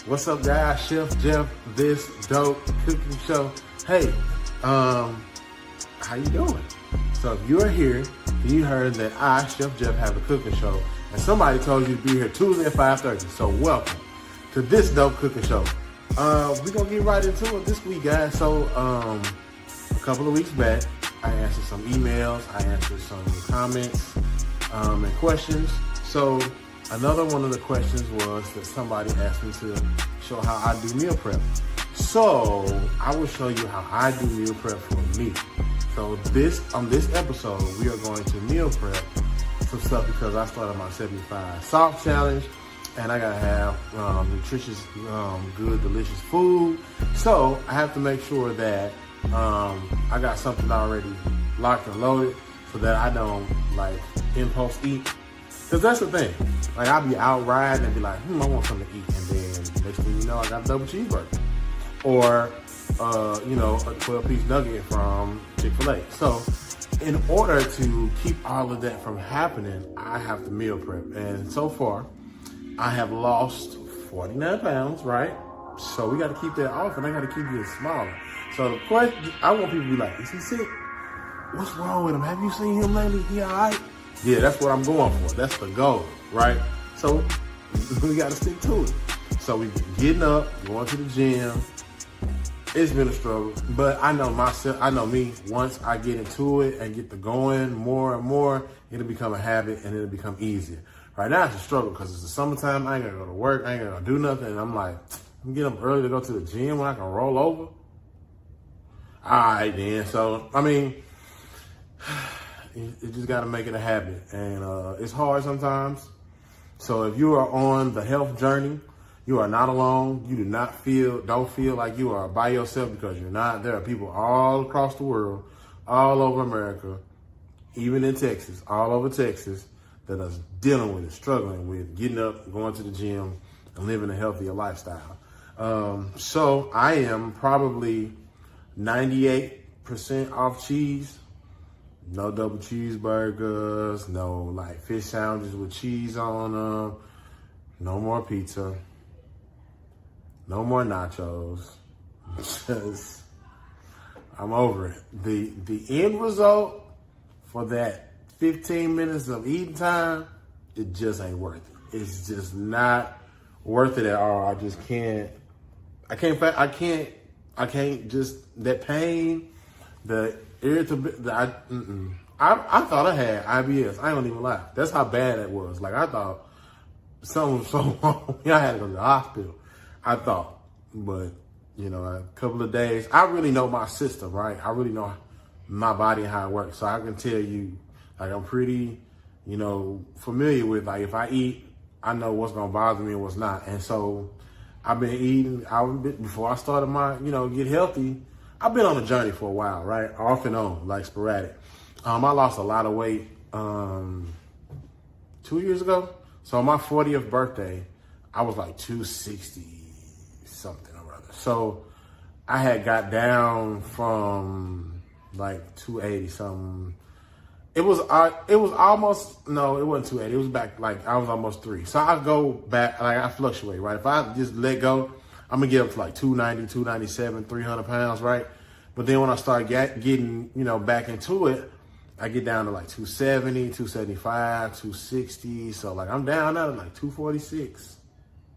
What's up, guys? Chef Jeff, this dope cooking show. Hey, how you doing? So if you're here, you heard that I, Chef Jeff, have a cooking show, and somebody told you to be here Tuesday at 5:30. So welcome to this dope cooking show. We're gonna get right into it this week, guys. So a couple of weeks back, I answered some emails, I answered some comments and questions. So another one of the questions was that somebody asked me to show how I do meal prep. So I will show you how I do meal prep for me. So on this episode, we are going to meal prep some stuff because I started my 75 soft challenge and I gotta have nutritious, good, delicious food. So I have to make sure that I got something already locked and loaded so that I don't like impulse eat. Cause that's the thing. Like I'll be out riding and be like, I want something to eat, and then next thing you know, I got a double cheeseburger, or a 12-piece nugget from Chick-fil-A. So, in order to keep all of that from happening, I have to meal prep. And so far, I have lost 49 pounds, right? So we got to keep that off, and I got to keep getting smaller. So the question, I want people to be like, is he sick? What's wrong with him? Have you seen him lately? He all right? Yeah, that's what I'm going for. That's the goal, right? So we got to stick to it. So we getting up, going to the gym. It's been a struggle, but I know myself. I know me. Once I get into it and get to going more and more, it'll become a habit and it'll become easier. Right now it's a struggle because it's the summertime. I ain't gonna go to work. I ain't gonna do nothing. And I'm like, I'm getting up early to go to the gym when I can roll over. All right, then. So I mean. You just got to make it a habit, and it's hard sometimes. So if you are on the health journey, you are not alone. You don't feel like you are by yourself, because you're not. There are people all across the world, all over America, even in Texas, all over Texas, that are dealing with it, struggling with getting up, going to the gym, and living a healthier lifestyle. So I am probably 98% off cheese. No double cheeseburgers, no like fish sandwiches with cheese on them, no more pizza, no more nachos. Just, I'm over it. The end result for that 15 minutes of eating time, it just ain't worth it. It's just not worth it at all. I just can't. I can't just, that pain, the irritability. I thought I had IBS. I ain't gonna even lie. That's how bad it was. Like I thought something was so wrong. I had to go to the hospital. I thought, but a couple of days. I really know my system, right? I really know my body and how it works. So I can tell you, like I'm pretty, familiar with, like if I eat, I know what's gonna bother me and what's not. And so I've been eating. Before I started my, get healthy. I've been on a journey for a while, right? Off and on, like sporadic. I lost a lot of weight 2 years ago. So on my 40th birthday, I was like 260 something or other. So I had got down from like 280 something. It wasn't 280. It was back, like I was almost 3. So I go back, like I fluctuate, right? If I just let go, I'm gonna get up to like 290, 297, 300 pounds, right? But then when I start getting, back into it, I get down to like 270, 275, 260. So like I'm down now to like 246,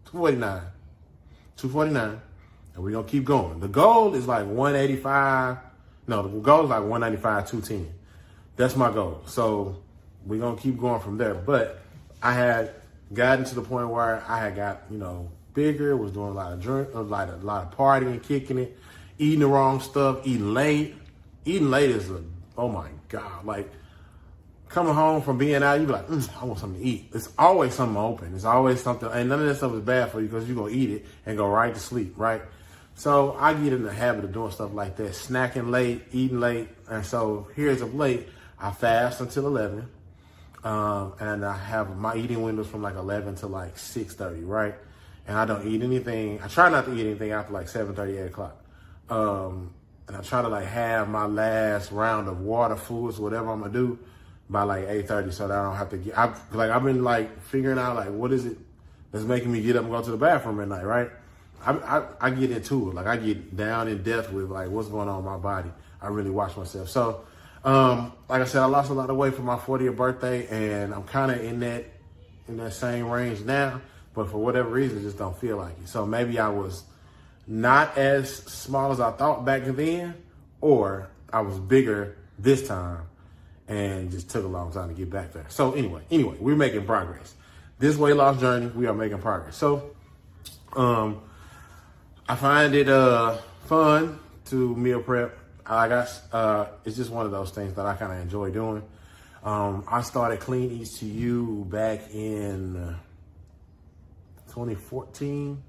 249. And we're gonna keep going. The goal is like 185. No, the goal is like 195, 210. That's my goal. So we're gonna keep going from there. But I had gotten to the point where I had got, bigger, was doing a lot of partying, kicking it, eating the wrong stuff, eating late. Eating late is oh my God. Like coming home from being out, you be like, I want something to eat. It's always something open. It's always something, and none of that stuff is bad for you because you're gonna eat it and go right to sleep, right? So I get in the habit of doing stuff like that, snacking late, eating late. And so here's of late, I fast until 11. And I have my eating windows from like 11 to like 6:30, right? And I don't eat anything. I try not to eat anything after like 7:30, 8 o'clock. And I try to like have my last round of water, fluids, whatever I'm gonna do by like 8:30, so that I don't have to I've been like figuring out like what is it that's making me get up and go to the bathroom at night, right? I get into it. Like, I get down in depth with like what's going on in my body. I really watch myself. So, like I said, I lost a lot of weight for my 40th birthday, and I'm kind of in that same range now. But for whatever reason, just don't feel like it. So maybe I was not as small as I thought back then, or I was bigger this time and just took a long time to get back there. So anyway, we're making progress. This weight loss journey, we are making progress. So I find it fun to meal prep. It's just one of those things that I kind of enjoy doing. I started Clean Eats to You back in 2014.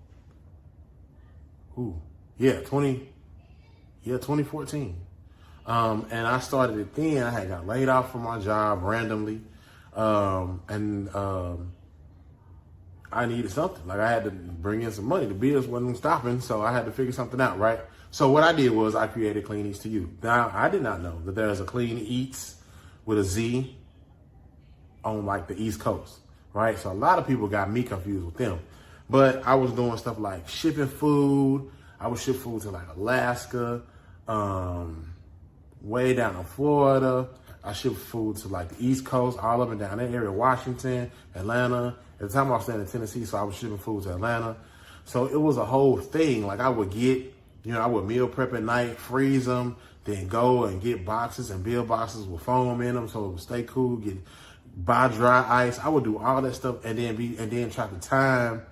2014. And I started it then. I had got laid off from my job randomly. I needed something. Like, I had to bring in some money. The bills wasn't stopping, so I had to figure something out, right? So what I did was I created Clean Eats to You. Now, I did not know that there's a Clean Eats with a Z on like the East Coast, right? So a lot of people got me confused with them. But I was doing stuff like shipping food. I would ship food to like Alaska, way down in Florida. I shipped food to like the East Coast, all up and down that area, Washington, Atlanta. At the time I was staying in Tennessee, so I was shipping food to Atlanta. So it was a whole thing. Like, I would get, I would meal prep at night, freeze them, then go and get boxes and build boxes with foam in them so it would stay cool, buy dry ice. I would do all that stuff and then try to time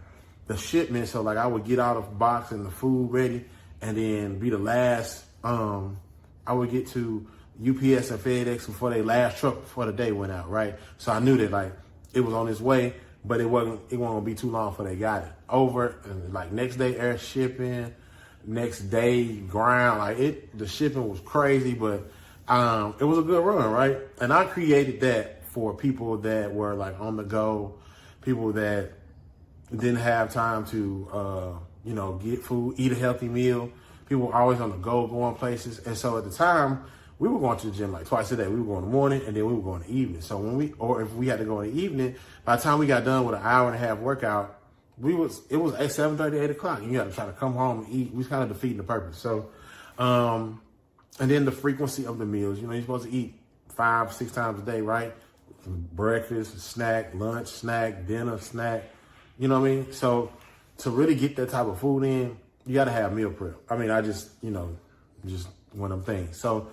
the shipment. So like, I would get out of the box and the food ready and then be the last, I would get to UPS and FedEx before they last truck before the day went out, right? So I knew that like it was on its way, but it wasn't gonna be too long before they got it over. And like next day air shipping, next day ground, like the shipping was crazy, but it was a good run, right? And I created that for people that were like on the go, people that didn't have time to get food, eat a healthy meal. People were always on the go, going places. And so at the time, we were going to the gym like twice a day. We were going in the morning and then we were going in the evening. So if we had to go in the evening, by the time we got done with an hour and a half workout, it was 7:30, 8 o'clock. And you got to try to come home and eat. We was kind of defeating the purpose. So, and then the frequency of the meals, you're supposed to eat 5-6 times a day, right? Breakfast, snack, lunch, snack, dinner, snack. You know what I mean? So to really get that type of food in, you got to have meal prep. I mean, just one of them things. So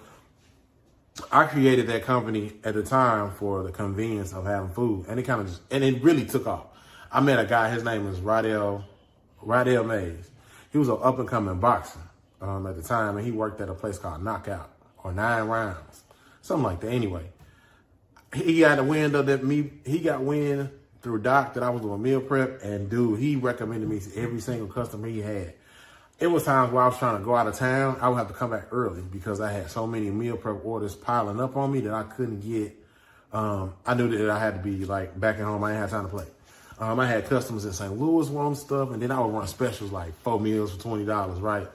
I created that company at the time for the convenience of having food, and it really took off. I met a guy, his name is Rydell Mays. He was an up and coming boxer at the time, and he worked at a place called Knockout or 9 Rounds, something like that. Anyway, he got a wind of that. He got wind through Doc that I was doing meal prep, and dude, he recommended me to every single customer he had. It was times where I was trying to go out of town. I would have to come back early because I had so many meal prep orders piling up on me that I couldn't get. I knew that I had to be like back at home. I didn't have time to play. I had customers in St. Louis wanting stuff, and then I would run specials like 4 meals for $20, right?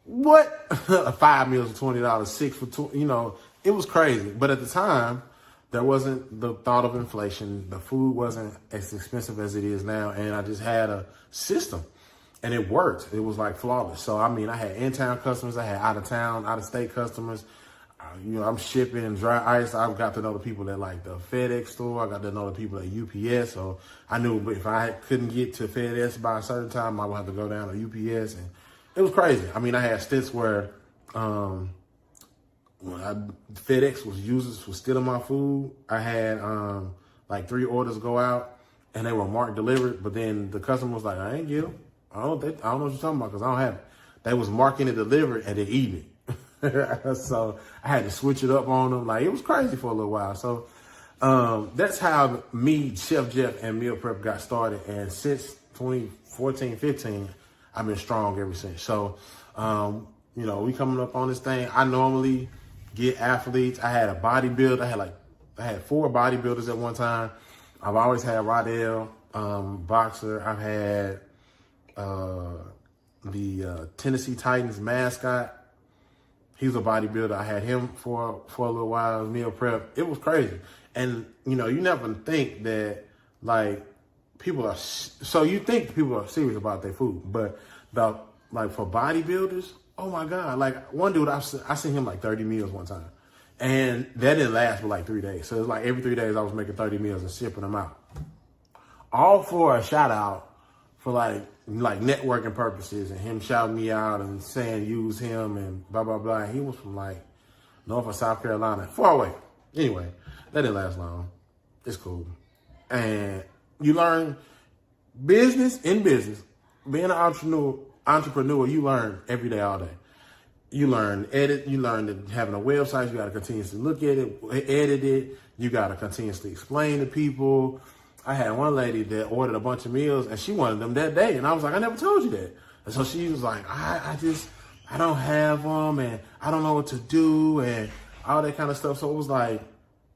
What? 5 meals for $20, 6 for $20. It was crazy. But at the time, there wasn't the thought of inflation. The food wasn't as expensive as it is now, and I just had a system. And it worked. It was like flawless. So, I mean, I had in-town customers. I had out-of-town, out-of-state customers. I'm shipping dry ice. I got to know the people at like the FedEx store. I got to know the people at UPS. So I knew if I couldn't get to FedEx by a certain time, I would have to go down to UPS. And it was crazy. I mean, I had stints where FedEx was stealing my food. I had like 3 orders go out and they were marked delivered. But then the customer was like, I ain't get them. I don't know what you're talking about because I don't have it. They was marking it delivered and then eating it. So I had to switch it up on them. Like, it was crazy for a little while. So that's how me, Chef Jeff, and meal prep got started. And since 2014, 15, I've been strong ever since. So, we coming up on this thing. I normally get athletes. I had a bodybuilder. I had 4 bodybuilders at one time. I've always had Rydell, boxer. I've had the Tennessee Titans mascot. He was a bodybuilder. I had him for a little while, meal prep. It was crazy. And, you never think that, like, people are, so you think people are serious about their food, but like for bodybuilders, oh my God, like one dude, I seen him like 30 meals one time, and that didn't last for like 3 days. So it was like every 3 days I was making 30 meals and shipping them out. All for a shout out for like networking purposes, and him shouting me out and saying use him and blah, blah, blah. And he was from like North or South Carolina, far away. Anyway, that didn't last long. It's cool. And you learn business, being an entrepreneur, you learn every day, all day. You learn edit, you learn that having a website, you got to continuously look at it, edit it. You got to continuously explain to people. I had one lady that ordered a bunch of meals and she wanted them that day. And I was like, I never told you that. And so she was like, I don't have them and I don't know what to do and all that kind of stuff. So it was like,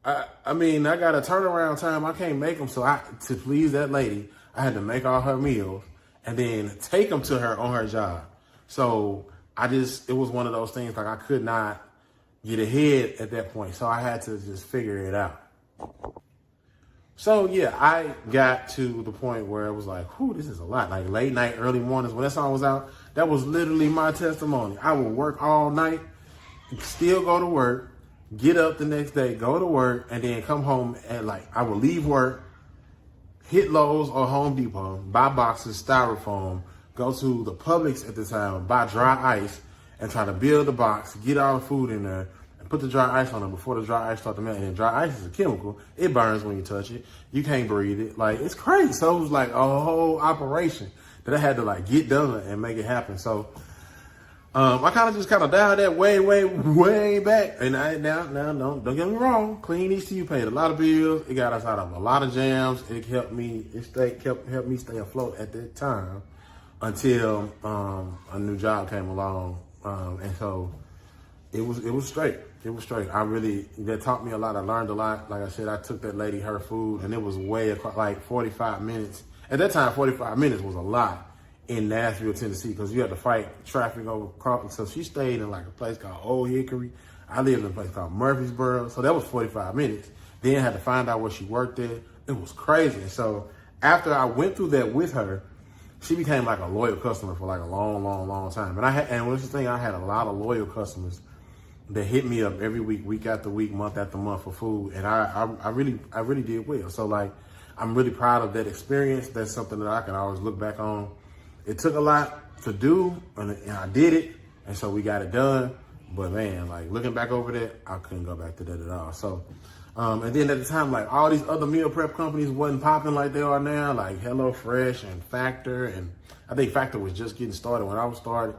I mean, I got a turnaround time. I can't make them. So to please that lady, I had to make all her meals and then take them to her on her job. So it was one of those things like I could not get ahead at that point. So I had to just figure it out. So yeah, I got to the point where it was like, whew, this is a lot. Like late night, early mornings when that song was out, that was literally my testimony. I would work all night, still go to work, get up the next day, go to work, and then come home and I would leave work, hit Lowe's or Home Depot, buy boxes, styrofoam, go to the Publix at the time, buy dry ice, and try to build the box, get all the food in there, and put the dry ice on it before the dry ice starts to melt. And dry ice is a chemical. It burns when you touch it. You can't breathe it. Like, it's crazy. So it was like a whole operation that I had to get done and make it happen. So I kind of dialed that way back. And now, don't get me wrong. Clean ECU paid a lot of bills. It got us out of a lot of jams. It helped me stay afloat at that time until a new job came along. And so it was straight. It was straight. That taught me a lot. I learned a lot. Like I said, I took that lady her food and it was way like 45 minutes. At that time, 45 minutes was a lot in Nashville, Tennessee, because you had to fight traffic over Crawford. So she stayed in a place called Old Hickory. I lived in a place called Murfreesboro. So that was 45 minutes. Then I had to find out where she worked at. It was crazy. And so after I went through that with her, she became like a loyal customer for like a long time. And what's the thing? I had a lot of loyal customers that hit me up every week after week, month after month for food. And I really did well. So I'm really proud of that experience. That's something that I can always look back on. It took a lot to do and I did it. And so we got it done. But man, looking back over that, I couldn't go back to that at all. So, and then at the time, all these other meal prep companies wasn't popping like they are now, like HelloFresh and Factor. And I think Factor was just getting started when I was started.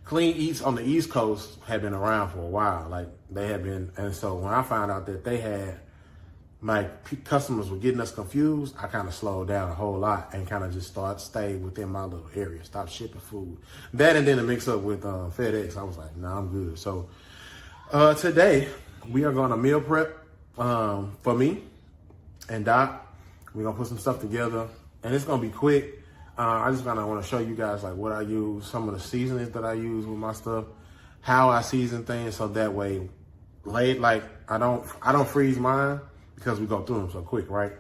Clean Eats on the East Coast had been around for a while. They had been. And so when I found out that they had, customers were getting us confused, I kind of slowed down a whole lot and kind of just stay within my little area, stop shipping food. That and then to mix up with FedEx, I was like, nah, I'm good. So today we are going to meal prep for me and Doc. We're going to put some stuff together and it's going to be quick. I just kind of want to show you guys what I use, some of the seasonings that I use with my stuff, how I season things, so that way I don't freeze mine, because we go through them so quick, right?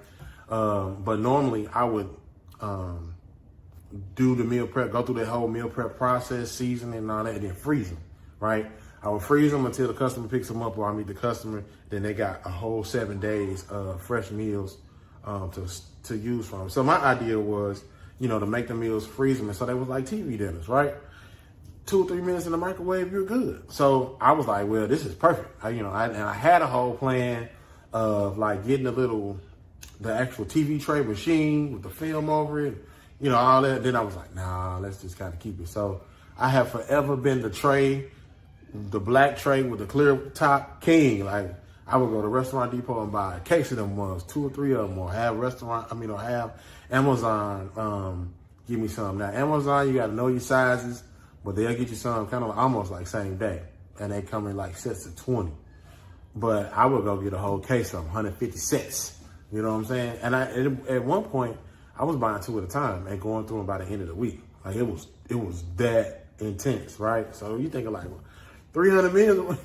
But normally I would do the meal prep, go through that whole meal prep process, seasoning and all that, and then freeze them, right? I would freeze them until the customer picks them up or I meet the customer. Then they got a whole 7 days of fresh meals to use from. So my idea was, to make the meals, freeze them, and so they was like TV dinners, right? 2 or 3 minutes in the microwave, you're good. So I was like, well, this is perfect. I had a whole plan of getting the actual TV tray machine with the film over it, all that. Then I was like, nah, let's just kind of keep it. So I have forever been the black tray with the clear top king. I would go to Restaurant Depot and buy a case of them ones, 2 or 3 of them, or have Amazon give me some. Now Amazon, you got to know your sizes, but they'll get you some kind of almost same day, and they come in sets of 20. But I would go get a whole case of them, 150 sets. You know what I'm saying? And at one point, I was buying 2 at a time and going through them by the end of the week. It was that intense, right? So you think of 300 meals,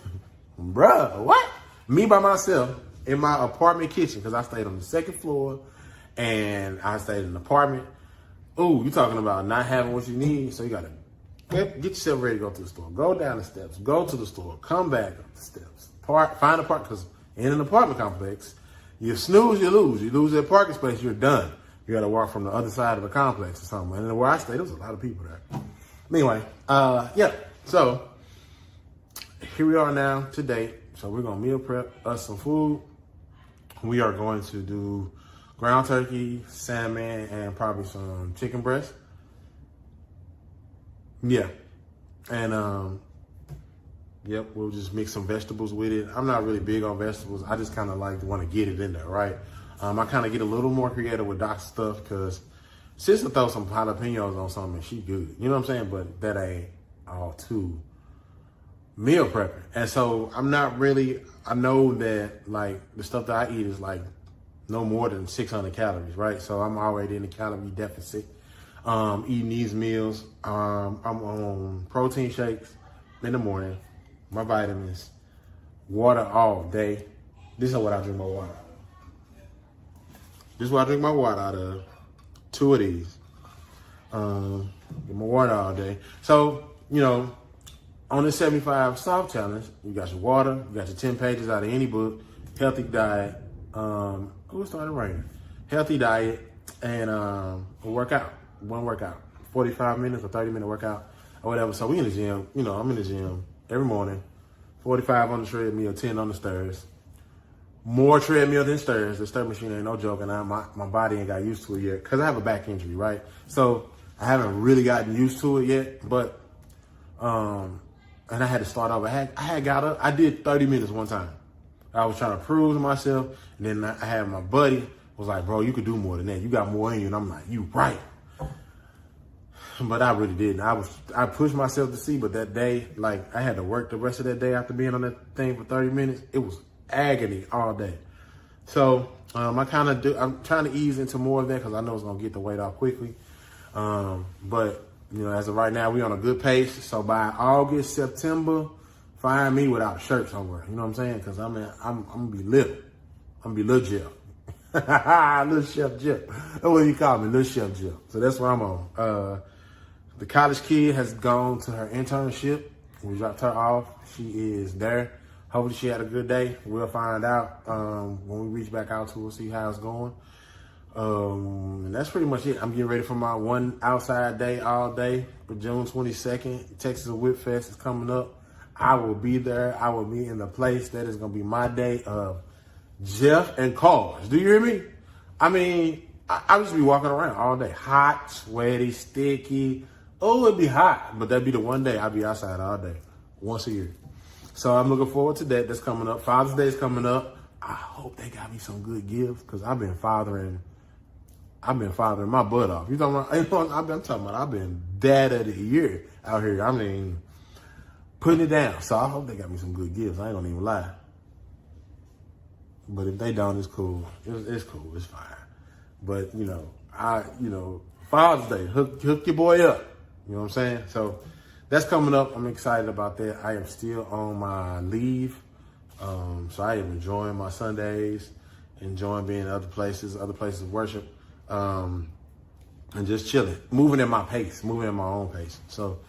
bruh, what? Me by myself in my apartment kitchen, because I stayed on the 2nd floor, and I stayed in an apartment. Ooh, you talking about not having what you need, so you gotta get yourself ready to go to the store. Go down the steps, go to the store, come back up the steps. Find a park, because in an apartment complex, you snooze, you lose. You lose that parking space, you're done. You gotta walk from the other side of the complex or something. And where I stayed, there was a lot of people there. Anyway, yeah, so here we are now today. So we're gonna meal prep us some food. We are going to do ground turkey, salmon, and probably some chicken breast. Yeah. And, yep, we'll just mix some vegetables with it. I'm not really big on vegetables. I just kind of want to get it in there, right? I kind of get a little more creative with Doc's stuff because sister throw some jalapenos on something and she good. You know what I'm saying? But that ain't all too meal prepping. And so I'm not really, I know that like the stuff that I eat is like no more than 600 calories, right? So I'm already in a calorie deficit. Eating these meals. I'm on protein shakes in the morning, my vitamins, water all day. This is what I drink my water out of. This is what I drink my water out of. 2 of these. Get my water all day. So, you know, on this 75 soft challenge, you got your water, you got your 10 pages out of any book, healthy diet, it started raining. Healthy diet and a workout. One workout. 45 minutes or 30-minute workout or whatever. So we in the gym. You know, I'm in the gym every morning. 45 on the treadmill, 10 on the stairs. More treadmill than stairs. The stair machine ain't no joke, and my body ain't got used to it yet because I have a back injury, right? So I haven't really gotten used to it yet, but and I had to start over. I had got up. I did 30 minutes one time. I was trying to prove to myself, and then I had my buddy was like, bro, you could do more than that. You got more in you. And I'm like, you right. But I really didn't. I pushed myself to see, but that day, like I had to work the rest of that day after being on that thing for 30 minutes. It was agony all day. So I'm trying to ease into more of that because I know it's going to get the weight off quickly. But, you know, as of right now, we're on a good pace. So by August, September, find me without a shirt somewhere. You know what I'm saying? Because I'm going to be little. I'm going to be Little Jeff. Little Chef Jeff. That's what you call me, Little Chef Jeff. So that's what I'm on. The college kid has gone to her internship. We dropped her off. She is there. Hopefully she had a good day. We'll find out when we reach back out to her, see how it's going. And that's pretty much it. I'm getting ready for my one outside day all day for June 22nd. Texas Whip Fest is coming up. I will be there. I will be in the place. That is going to be my day of Jeff and cars. Do you hear me? I mean, I just be walking around all day. Hot, sweaty, sticky. Oh, it'd be hot. But that'd be the one day I'd be outside all day. Once a year. So I'm looking forward to that. That's coming up. Father's Day is coming up. I hope they got me some good gifts because I've been fathering my butt off. You talking about? I've been dad of the year out here. I mean, putting it down. So I hope they got me some good gifts. I ain't gonna even lie. But if they don't, it's cool. It's cool. It's fine. But Father's Day, hook your boy up. You know what I'm saying? So that's coming up. I'm excited about that. I am still on my leave. So I am enjoying my Sundays, enjoying being in other places of worship, and just chilling, moving at my pace, moving at my own pace. So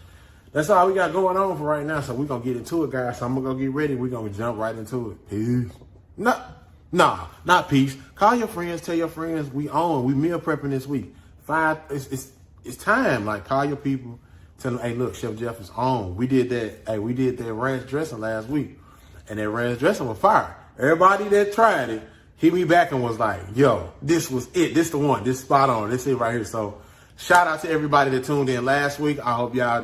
that's all we got going on for right now. So we're going to get into it, guys. So I'm going to go get ready. We're going to jump right into it. Peace. Not peace. Call your friends, tell your friends we meal prepping this week. It's time. Like, call your people, tell them, hey, look, Chef Jeff is on. We did that ranch dressing last week, and that ranch dressing was fire. Everybody that tried it hit me back and was like, yo, this was it. This the one. This spot on. This it right here. So shout out to everybody that tuned in last week. I hope y'all,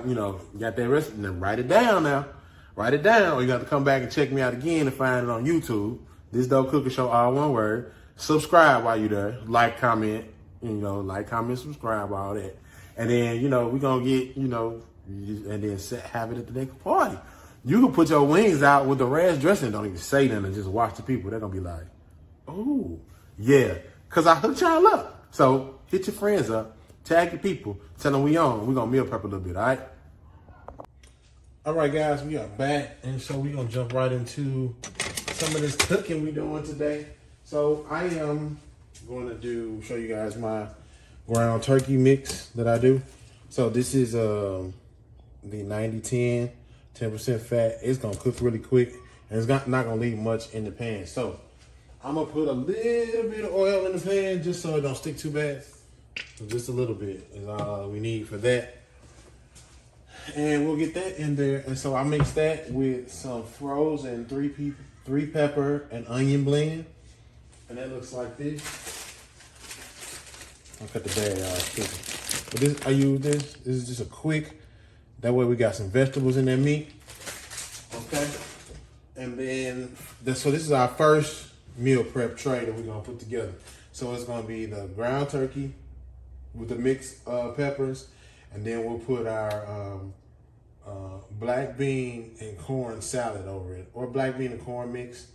got that recipe. And then write it down now. Write it down, or you got to come back and check me out again and find it on YouTube. This Dope Cooking Show, all one word. Subscribe while you're there. Like, comment, subscribe, all that. And then, we're going to get, and then have it at the next party. You can put your wings out with the ranch dressing. Don't even say nothing and just watch the people. They're going to be like, oh, yeah. Because I hooked y'all up. So hit your friends up. Tag your people. Tell them we on. We're going to meal prep a little bit, all right? All right, guys, we are back. And so we're going to jump right into some of this cooking we're doing today. So I am going to show you guys my ground turkey mix that I do. So this is the 90-10, 10% fat. It's gonna cook really quick, and it's not gonna leave much in the pan. So I'm gonna put a little bit of oil in the pan just so it don't stick too bad. So just a little bit is all we need for that. And we'll get that in there. And so I mix that with some frozen three pepper and onion blend. And that looks like this. I'll cut the bag out. But this, I use this. This is just a quick. That way we got some vegetables in that meat. Okay. And then, so this is our first meal prep tray that we're gonna put together. So it's gonna be the ground turkey with the mixed peppers, and then we'll put our black bean and corn salad over it, or black bean and corn mix.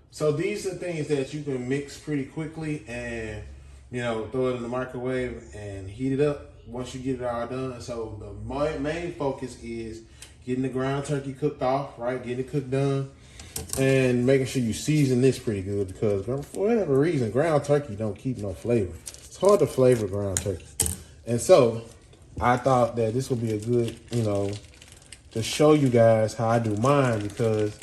So these are things that you can mix pretty quickly and, you know, throw it in the microwave and heat it up once you get it all done. So the main focus is getting the ground turkey cooked off, right? Getting it cooked done and making sure you season this pretty good, because for whatever reason, ground turkey don't keep no flavor. It's hard to flavor ground turkey. And so I thought that this would be a good, you know, to show you guys how I do mine, because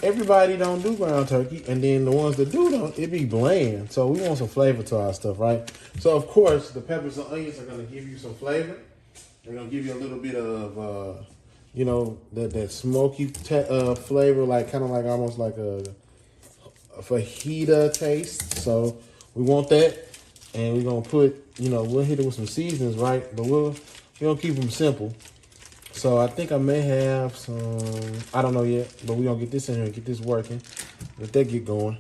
everybody don't do ground turkey, and then the ones that do don't, it be bland. So we want some flavor to our stuff, right? So of course the peppers and onions are gonna give you some flavor. They're gonna give you a little bit of you know, that smoky flavor, like kind of like almost like a fajita taste. So we want that, and we're gonna put, you know, we'll hit it with some seasonings, right? But we're gonna keep them simple. So I think I may have some, I don't know yet, but we're gonna get this in here and get this working. Let that get going.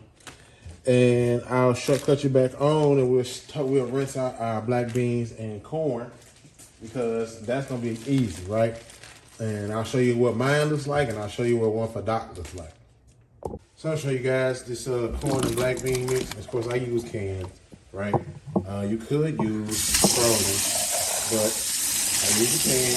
And I'll cut you back on, and we'll rinse out our black beans and corn, because that's gonna be easy, right? And I'll show you what mine looks like, and I'll show you what one for Doc looks like. So I'll show you guys this corn and black bean mix. Of course, I use canned, right? You could use frozen, but I use a can.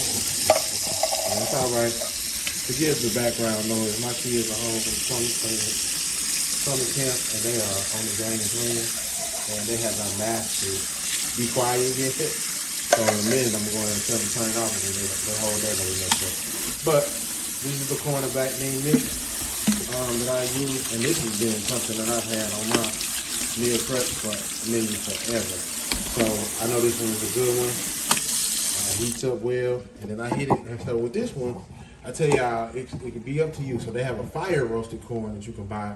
That's all right. Forgive the background noise. My kids are home from summer camp, and they are on the game playing, and they have not mastered be quiet yet. So in a minute, I'm going to tell them to turn it off, and the whole day gonna be messed up. But this is the corn and black bean mix that I use, and this has been something that I've had on my meal prep menu forever. So I know this one is a good one. Heats up well, and then I hit it. And so with this one, I tell y'all, it can be up to you. So they have a fire roasted corn that you can buy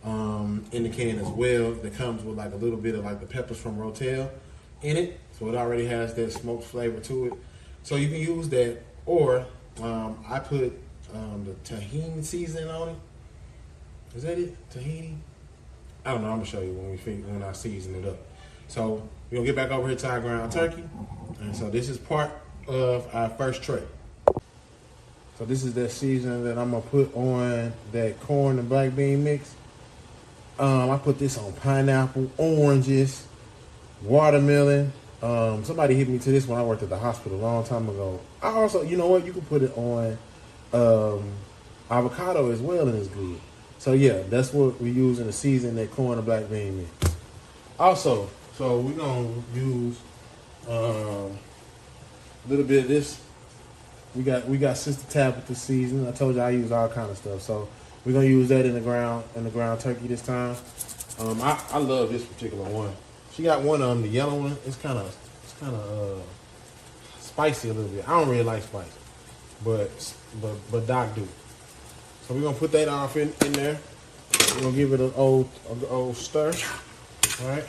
in the can as well, that comes with like a little bit of like the peppers from Rotel in it. So it already has that smoked flavor to it. So you can use that, or I put the tahini seasoning on it. Is that it? Tahini? I don't know. I'm gonna show you when I season it up. So we're gonna get back over here to our ground turkey. And so this is part of our first tray. So this is that seasoning that I'm gonna put on that corn and black bean mix. I put this on pineapple, oranges, watermelon. Somebody hit me to this when I worked at the hospital a long time ago. I also, you know what, you can put it on avocado as well, and it's good. So yeah, that's what we use in the season, that corn and black bean mix. Also, so we're gonna use a little bit of this. We got Sister Tabitha season. I told you I use all kind of stuff. So we're gonna use that in the ground turkey this time. I love this particular one. She got one of them, the yellow one. It's kind of spicy a little bit. I don't really like spicy, but Doc do. So we're gonna put that off in there. We're gonna give it an old stir. All right.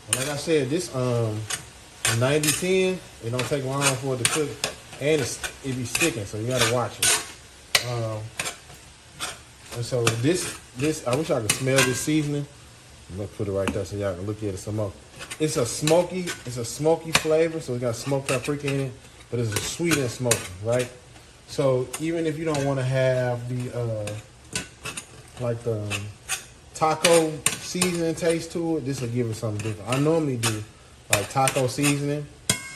And like I said, this 90-10, it don't take long for it to cook, and it be sticking, so you gotta watch it. And so this I wish I could smell this seasoning. I'm gonna put it right there so y'all can look at it some more. It's a smoky flavor, so it got smoked paprika in it, but it's sweet and smoky, right? So even if you don't want to have the like the taco seasoning taste to it, this will give it something different. I normally do like taco seasoning,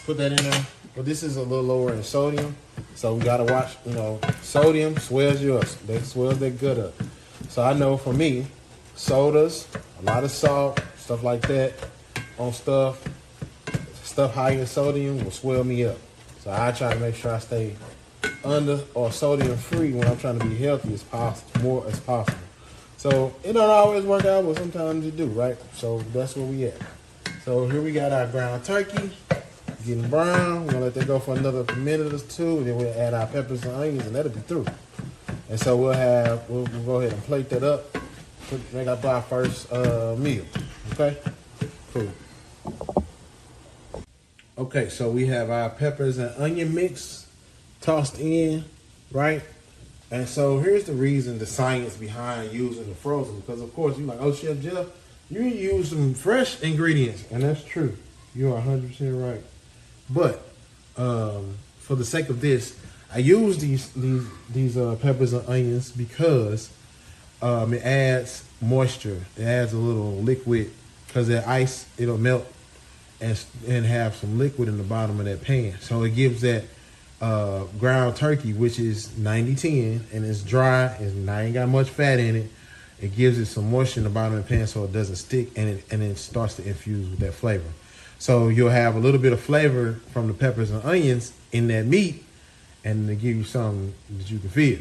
put that in there, but this is a little lower in sodium, so we gotta watch. You know, sodium swells you up. That swells that gut up. So I know for me, sodas, a lot of salt, stuff like that, on stuff high in sodium will swell me up. So I try to make sure I stay under or sodium free when I'm trying to be healthy as possible, more as possible. So it don't always work out, but sometimes it do, right? So that's where we at. So here we got our ground turkey, getting brown. We're gonna let that go for another minute or two, and then we'll add our peppers and onions, and that'll be through. And so we'll go ahead and plate that up, make up our first meal. Okay, cool. Okay, so we have our peppers and onion mix tossed in, right? And so here's the reason, the science behind using the frozen, because of course you're like, oh, Chef Jeff, you use some fresh ingredients, and that's true. You are 100% right. But for the sake of this, I use these peppers and onions because it adds moisture. It adds a little liquid, because that ice, it'll melt and have some liquid in the bottom of that pan. So it gives that ground turkey, which is 90-10, and it's dry, and I ain't got much fat in it. It gives it some moisture in the bottom of the pan so it doesn't stick, and it starts to infuse with that flavor. So you'll have a little bit of flavor from the peppers and onions in that meat, and they give you something that you can feel.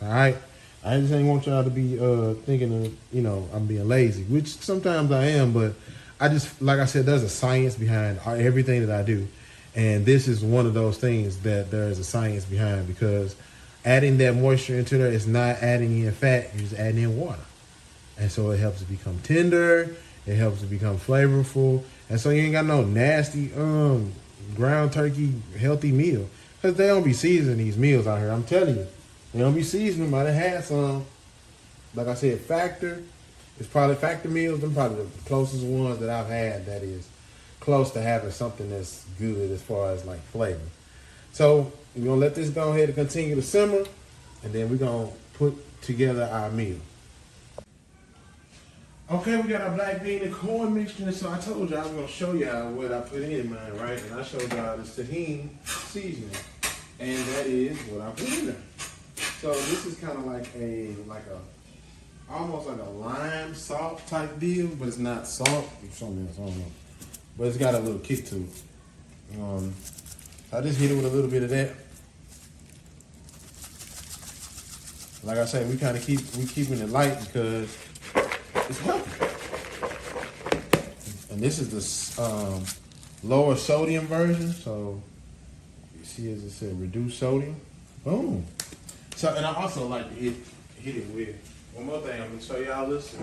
All right? I just ain't want y'all to be thinking of, I'm being lazy, which sometimes I am, but I just, like I said, there's a science behind everything that I do. And this is one of those things that there is a science behind, because adding that moisture into there is not adding in fat, you're just adding in water. And so it helps it become tender, it helps it become flavorful, and so you ain't got no nasty ground turkey healthy meal. Because they don't be seasoning these meals out here, I'm telling you. They don't be seasoning, but they had some, like I said, Factor. It's probably Factor meals, them probably the closest ones that I've had that is close to having something that's good as far as like flavor. So we're gonna let this go ahead and continue to simmer, and then we're gonna put together our meal. Okay, we got our black bean and corn mixture. So I told you I was gonna show y'all what I put in mine, right? And I showed y'all the Tajín seasoning, and that is what I put in there. So this is kind of like a almost like a lime salt type deal, but it's not salt. It's something else, I don't know. But it's got a little kick to it. I just hit it with a little bit of that. Like I said, we keeping it light because it's healthy. And this is the lower sodium version. So you see, as it said, reduced sodium. Boom. So, and I also like to hit it with one more thing. I'm gonna show y'all this.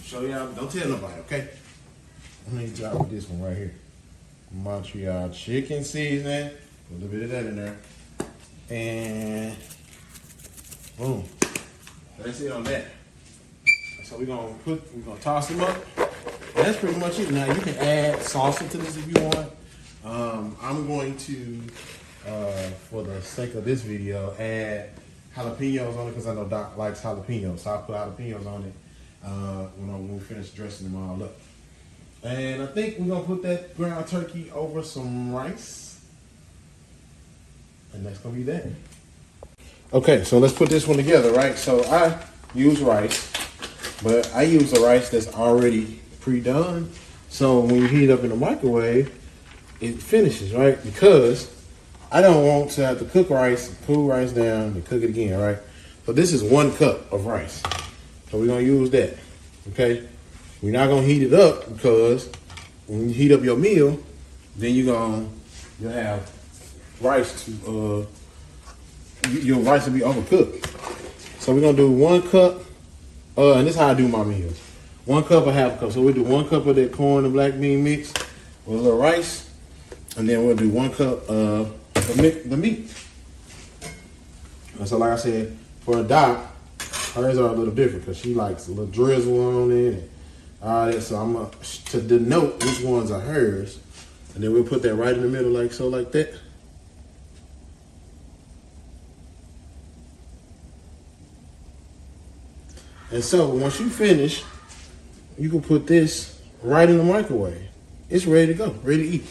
Show y'all. Don't tell nobody, okay? I'm gonna drop with this one right here. Montreal chicken seasoning. A little bit of that in there. And boom. That's it on that. So we're gonna toss them up. And that's pretty much it. Now you can add salsa to this if you want. I'm going to, for the sake of this video, add jalapenos on it because I know Doc likes jalapenos. So I'll put jalapenos on it when we finish dressing them all up. And I think we're gonna put that ground turkey over some rice. And that's gonna be that. Okay, so let's put this one together, right? So I use rice, but I use the rice that's already pre-done. So when you heat it up in the microwave, it finishes, right? Because I don't want to have to cook rice, cool rice down, and cook it again, right? So this is 1 cup of rice. So we're gonna use that, okay? We're not gonna heat it up because when you heat up your meal, then you'll have rice to your rice will be overcooked. So we're gonna do 1 cup, and this is how I do my meals. 1 cup or half a cup. So we'll do 1 cup of that corn and black bean mix with a little rice, and then we'll do 1 cup of the meat. And so like I said, for a Doc, hers are a little different because she likes a little drizzle on it and all that. So I'm to denote which ones are hers, and then we'll put that right in the middle like so, like that. And so once you finish, you can put this right in the microwave. It's ready to go, ready to eat.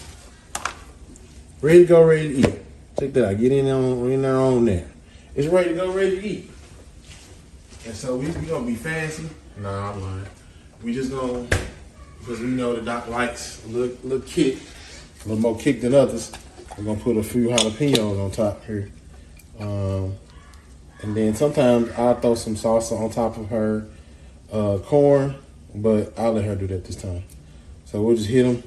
Ready to go, ready to eat. Check that out. Get in there on there. It's ready to go, ready to eat. And so we gonna be fancy. Nah, I'm lying. We just gonna because we know the Doc likes a little kick, a little more kick than others. We're gonna put a few jalapenos on top here. And then sometimes I'll throw some salsa on top of her corn, but I'll let her do that this time. So we'll just hit them.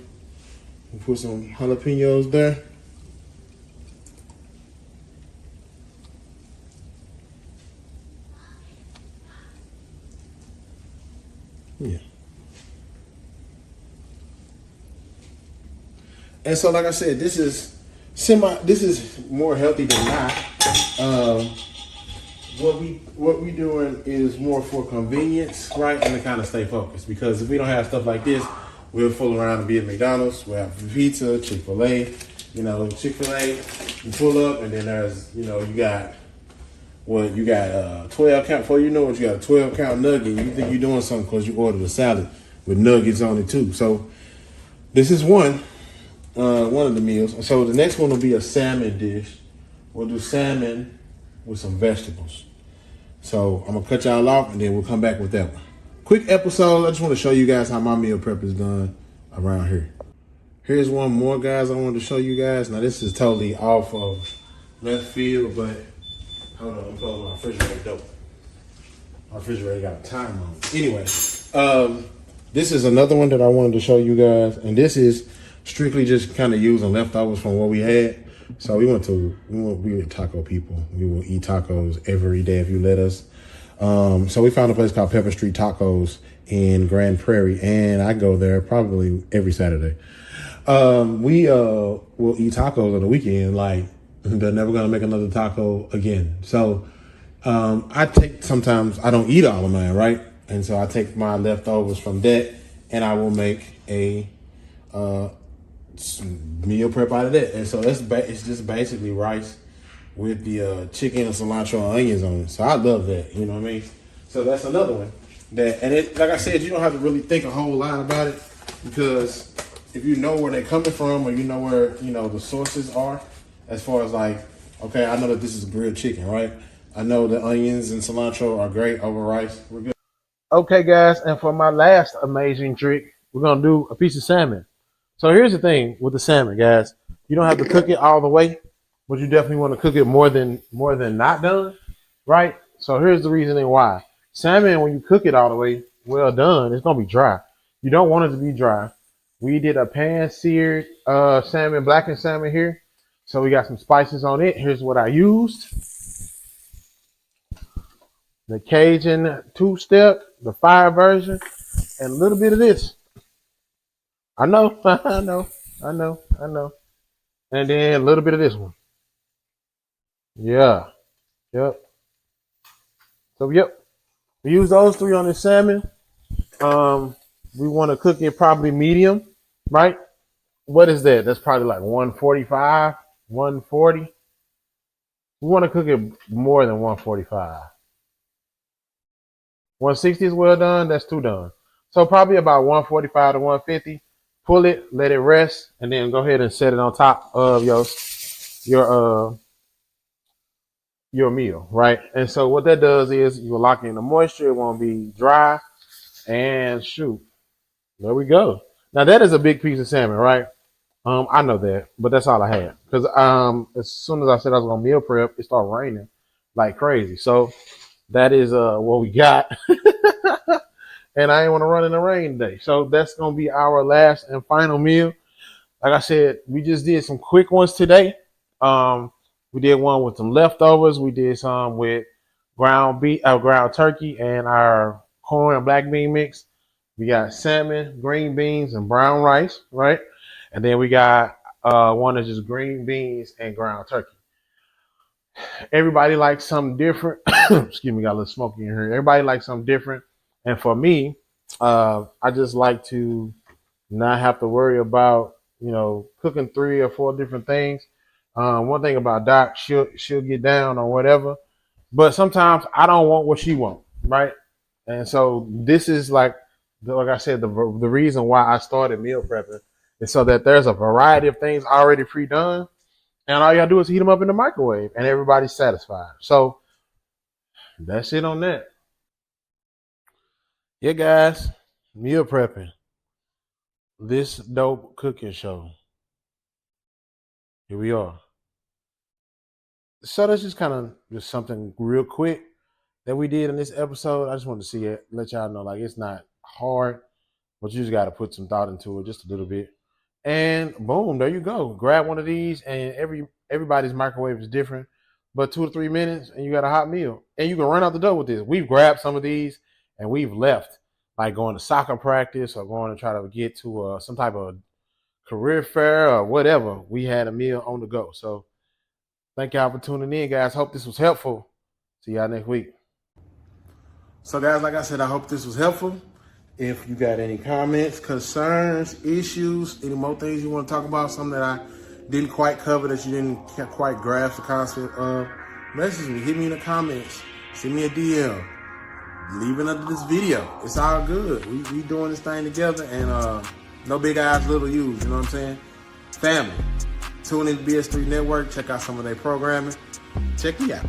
We'll put some jalapenos there. Yeah. And so, like I said, this is more healthy than not. What we doing is more for convenience, right? And to kind of stay focused. Because if we don't have stuff like this, we'll fool around and be at McDonald's. We'll have pizza, Chick-fil-A. You know, Chick-fil-A, you pull up and then there's, you got 12 count. Before you know it, you got a 12 count nugget. You think you're doing something because you ordered a salad with nuggets on it too. So this is one of the meals. So the next one will be a salmon dish. We'll do salmon with some vegetables. So I'm gonna cut y'all off and then we'll come back with that one. Quick episode. I just want to show you guys how my meal prep is done around here. Here's one more, guys, I wanted to show you guys. Now this is totally off of left field, but hold on, I'm closing my refrigerator door. My refrigerator got a timer on it. Anyway, this is another one that I wanted to show you guys, and this is strictly just kind of using leftovers from what we had. So we were taco people. We will eat tacos every day if you let us. So we found a place called Pepper Street Tacos in Grand Prairie, and I go there probably every Saturday. We will eat tacos on the weekend, like they're never gonna make another taco again. So sometimes I don't eat all of mine, right? And so I take my leftovers from that and I will make a meal prep out of that. And so it's just basically rice with the chicken and cilantro and onions on it. So I love that, you know what I mean? So that's another one like I said, you don't have to really think a whole lot about it, because if you know where they're coming from, or you know where, the sources are, as far as like, okay, I know that this is grilled chicken, right? I know the onions and cilantro are great over rice. We're good. Okay, guys, and for my last amazing trick, we're gonna do a piece of salmon. So here's the thing with the salmon, guys. You don't have to cook it all the way, but you definitely want to cook it more than not done, right? So here's the reasoning why. Salmon, when you cook it all the way well done, it's gonna be dry. You don't want it to be dry. We did a pan-seared salmon, blackened salmon here. So we got some spices on it. Here's what I used. The Cajun two-step, the fire version, and a little bit of this. I know. And then a little bit of this one. Yeah. Yep. So, yep. We use those three on the salmon. We want to cook it probably medium, right? What is that? That's probably like 145, 140. We want to cook it more than 145. 160 is well done. That's too done. So probably about 145 to 150. Pull it, let it rest, and then go ahead and set it on top of your meal, right? And so what that does is you'll lock in the moisture. It won't be dry. And shoot, there we go. Now that is a big piece of salmon, right? I know that, but that's all I had. Because as soon as I said I was gonna meal prep, it started raining like crazy. So that is what we got. And I ain't want to run in the rain today. So that's gonna be our last and final meal. Like I said, we just did some quick ones today. We did one with some leftovers. We did some with ground turkey and our corn and black bean mix. We got salmon, green beans, and brown rice, right? And then we got one that's just green beans and ground turkey. Everybody likes something different. Excuse me, got a little smoky in here. Everybody likes something different. And for me, I just like to not have to worry about, cooking 3 or 4 different things. One thing about Doc, she'll get down or whatever, but sometimes I don't want what she wants, right? And so this is like I said, the reason why I started meal prepping is so that there's a variety of things already pre-done, and all you gotta do is heat them up in the microwave, and everybody's satisfied. So that's it on that. Yeah, guys, meal prepping. This Dope Cooking Show. Here we are. So that's just kind of just something real quick that we did in this episode. I just wanted to see it, let y'all know, like, it's not hard, but you just got to put some thought into it just a little bit. And boom, there you go. Grab one of these, and everybody's microwave is different, but 2 to 3 minutes, and you got a hot meal. And you can run out the door with this. We've grabbed some of these, and we've left, like going to soccer practice or going to try to get to some type of career fair or whatever. We had a meal on the go. So thank y'all for tuning in, guys. Hope this was helpful. See y'all next week. So, guys, like I said, I hope this was helpful. If you got any comments, concerns, issues, any more things you want to talk about, something that I didn't quite cover, that you didn't quite grasp the concept of, message me, hit me in the comments, send me a DM, leave it under this video. It's all good. We doing this thing together, and no big eyes, little U's, you know what I'm saying? Family. Tune in to BS3 Network. Check out some of their programming. Check me out.